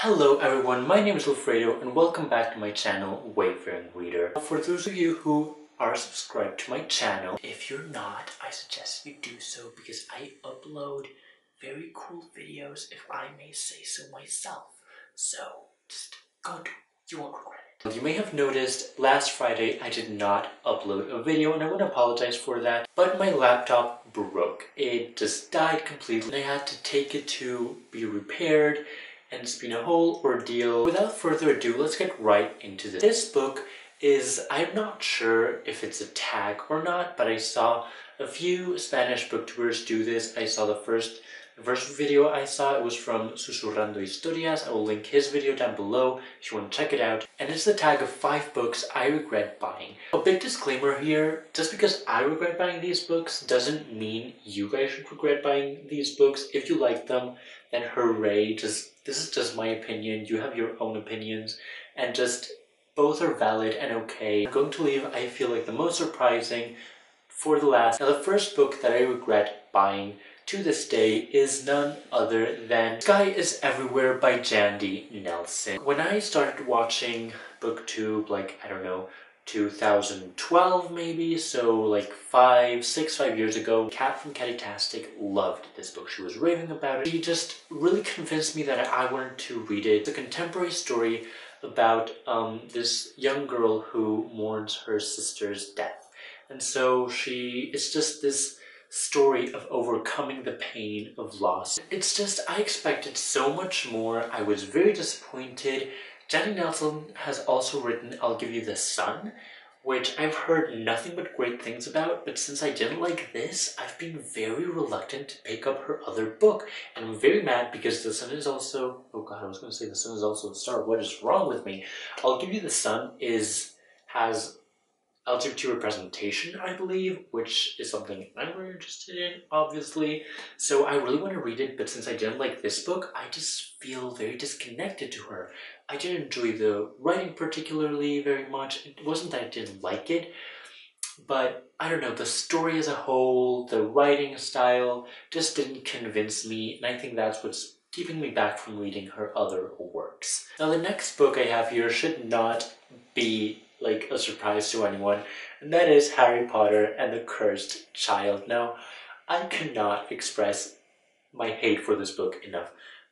Hello everyone, my name is Alfredo and welcome back to my channel, Wayfaring Reader. For those of you who are subscribed to my channel, if you're not, I suggest you do so because I upload very cool videos, if I may say so myself. So, just go do it, you won't regret it. You may have noticed last Friday I did not upload a video and I want to apologize for that, but my laptop broke. It just died completely and I had to take it to be repaired. And it's been a whole ordeal. Without further ado, let's get right into this. This book is, I'm not sure if it's a tag or not, but I saw a few Spanish booktubers do this. I saw the first video I saw, it was from Susurrando Historias. I will link his video down below if you want to check it out. And it's the tag of 5 books I regret buying. A big disclaimer here, just because I regret buying these books doesn't mean you guys should regret buying these books. If you like them, then hooray, this is just my opinion, you have your own opinions, and just both are valid and okay. I'm going to leave, I feel like, the most surprising for the last. Now the first book that I regret buying to this day is none other than Sky is Everywhere by Jandy Nelson. When I started watching booktube, like, I don't know, 2012 maybe, so like 5 years ago, Kat from Cattastic loved this book. She was raving about it. She just really convinced me that I wanted to read it. It's a contemporary story about this young girl who mourns her sister's death. And so it's just this story of overcoming the pain of loss. It's just, I expected so much more. I was very disappointed. Jandy Nelson has also written I'll Give You the Sun, which I've heard nothing but great things about, but since I didn't like this, I've been very reluctant to pick up her other book. And I'm very mad because The Sun is also, oh god, I was going to say The Sun is also a star. What is wrong with me? I'll Give You the Sun has LGBT representation, I believe, which is something I'm very interested in, obviously. So I really want to read it, but since I didn't like this book, I just feel very disconnected to her. I didn't enjoy the writing particularly very much. It wasn't that I didn't like it, but I don't know, the story as a whole, the writing style just didn't convince me, and I think that's what's keeping me back from reading her other works. Now the next book I have here should not be like a surprise to anyone, and that is Harry Potter and the Cursed Child. Now, I cannot express my hate for this book enough.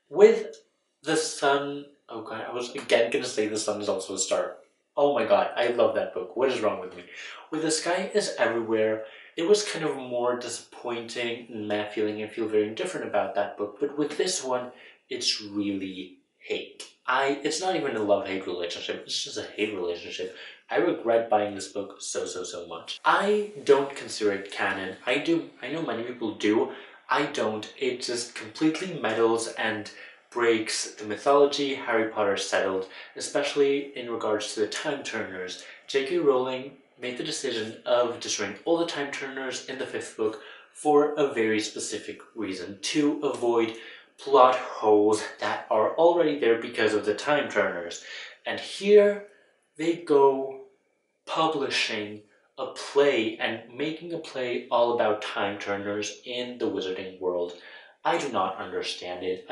With The Sun, oh god, I was again gonna say The Sun is also a star. Oh my god, I love that book. What is wrong with me? With The Sky is Everywhere, it was kind of more disappointing and meh feeling. I feel very indifferent about that book, but with this one, it's really hate. It's not even a love-hate relationship, it's just a hate relationship. I regret buying this book so much. I don't consider it canon. I know many people do. I don't. It just completely meddles and breaks the mythology Harry Potter settled, especially in regards to the Time Turners. J.K. Rowling made the decision of destroying all the Time Turners in the 5th book for a very specific reason, to avoid plot holes that are already there because of the Time Turners. And here they go publishing a play and making a play all about Time Turners in the wizarding world. I do not understand it.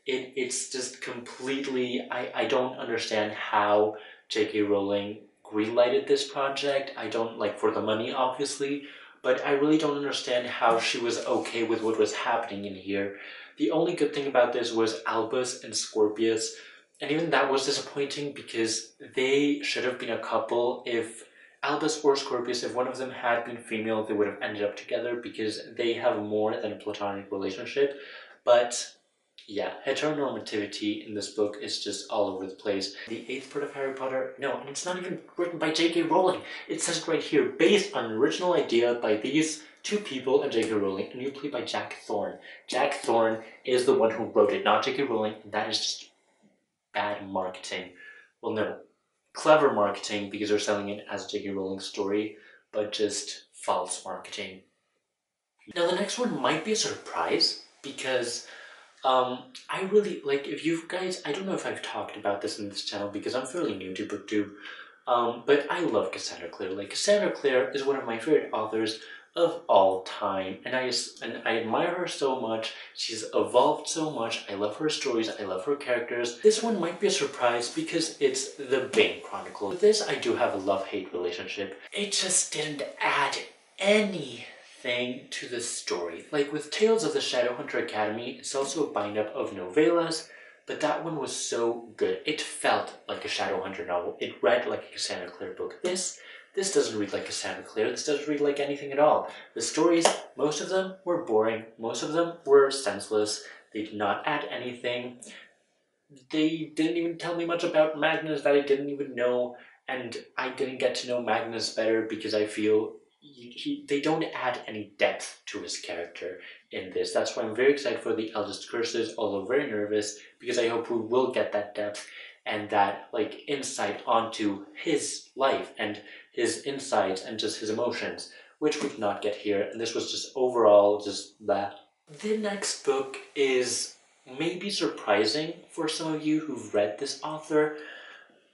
It's just completely, I don't understand how J.K. Rowling greenlighted this project. I don't, like, for the money obviously, but I really don't understand how she was okay with what was happening in here. The only good thing about this was Albus and Scorpius, and even that was disappointing because they should have been a couple. If Albus or Scorpius, if one of them had been female, they would have ended up together because they have more than a platonic relationship. But yeah, heteronormativity in this book is just all over the place. The 8th part of Harry Potter, no, and it's not even written by J.K. Rowling. It says it right here, based on an original idea by these 2 people and J.K. Rowling, and new play by Jack Thorne. Jack Thorne is the one who wrote it, not J.K. Rowling, and that is just bad marketing. Well, no, clever marketing because they're selling it as J.K. Rowling's story, but just false marketing. Now the next one might be a surprise because I really, like, if you guys, I don't know if I've talked about this in this channel because I'm fairly new to booktube, but I love Cassandra Clare. Like, Cassandra Clare is one of my favorite authors, of all time, and I admire her so much. She's evolved so much. I love her stories, I love her characters. This one might be a surprise because it's the Bane Chronicles. With this, I do have a love-hate relationship. It just didn't add anything to the story. Like with Tales of the Shadowhunter Academy, it's also a bind-up of novellas, but that one was so good. It felt like a Shadowhunter novel. It read like a Cassandra Clare book. This doesn't read like Cassandra Clare. This doesn't read like anything at all. The stories, most of them were boring. Most of them were senseless. They did not add anything. They didn't even tell me much about Magnus that I didn't even know. And I didn't get to know Magnus better because I feel they don't add any depth to his character in this. That's why I'm very excited for the Eldest Curses, although very nervous, because I hope we will get that depth and that like insight onto his life and his insights and just his emotions, which we did not get here. And this was just overall just that. The next book is maybe surprising for some of you who've read this author,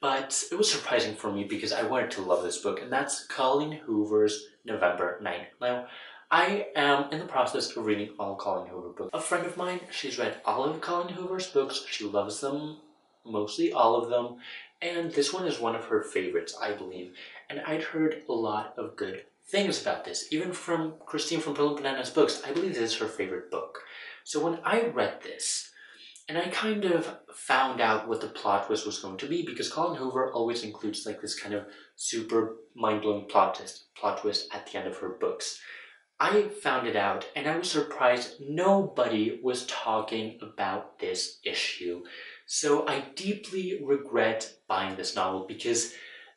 but it was surprising for me because I wanted to love this book, and that's Colleen Hoover's November 9th. Now, I am in the process of reading all Colleen Hoover books. A friend of mine, she's read all of Colleen Hoover's books. She loves them, mostly all of them, and this one is one of her favorites, I believe. And I'd heard a lot of good things about this, even from Christine from Pearl and Bananas books. I believe this is her favorite book. So when I read this, and I kind of found out what the plot twist was going to be, because Colleen Hoover always includes like this kind of super mind-blowing plot twist at the end of her books. I found it out and I was surprised nobody was talking about this issue. So I deeply regret buying this novel because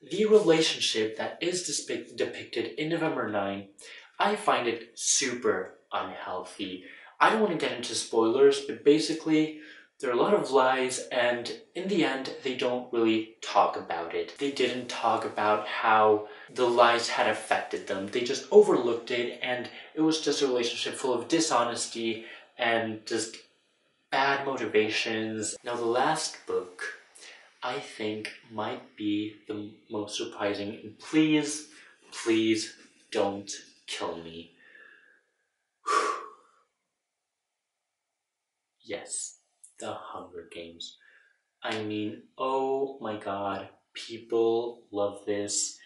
the relationship that is depicted in November 9, I find it super unhealthy. I don't want to get into spoilers, but basically there are a lot of lies, and in the end, they don't really talk about it. They didn't talk about how the lies had affected them. They just overlooked it, and it was just a relationship full of dishonesty and just bad motivations. Now, the last book, I think, might be the most surprising. And please, please don't kill me. Yes. The Hunger Games. I mean, oh my god, people love this.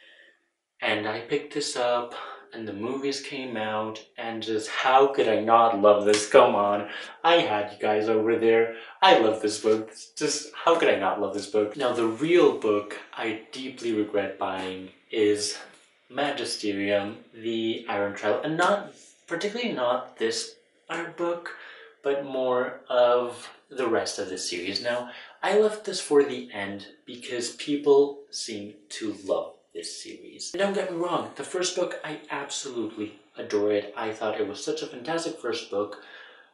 And I picked this up, and the movies came out, and just how could I not love this? Come on, I had you guys over there. I love this book. Just how could I not love this book? Now, the real book I deeply regret buying is Magisterium, the Iron Trial, and particularly not this book, but more of the rest of the series. Now, I left this for the end because people seem to love this series. And don't get me wrong, the first book, I absolutely adore it. I thought it was such a fantastic first book,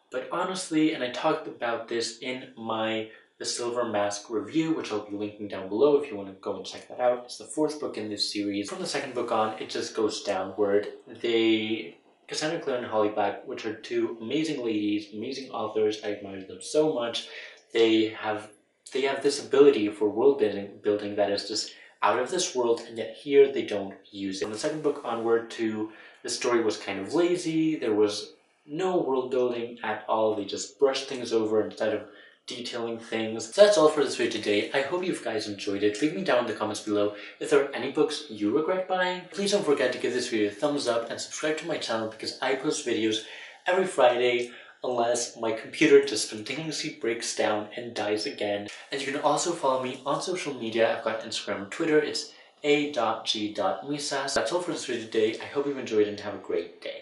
but honestly, and I talked about this in my The Silver Mask review, which I'll be linking down below if you want to go and check that out. It's the fourth book in this series. From the second book on, it just goes downward. Cassandra Clare and Holly Black, which are two amazing ladies, amazing authors. I admire them so much. They have this ability for world building that is just out of this world, and yet here they don't use it. From the second book onward the story was kind of lazy. There was no world building at all. They just brushed things over instead of detailing things. So that's all for this video today. I hope you guys enjoyed it. Leave me down in the comments below if there are any books you regret buying. Please don't forget to give this video a thumbs up and subscribe to my channel because I post videos every Friday unless my computer just spontaneously breaks down and dies again. And you can also follow me on social media. I've got Instagram and Twitter. It's a.g.misas. That's all for this video today. I hope you've enjoyed it and have a great day.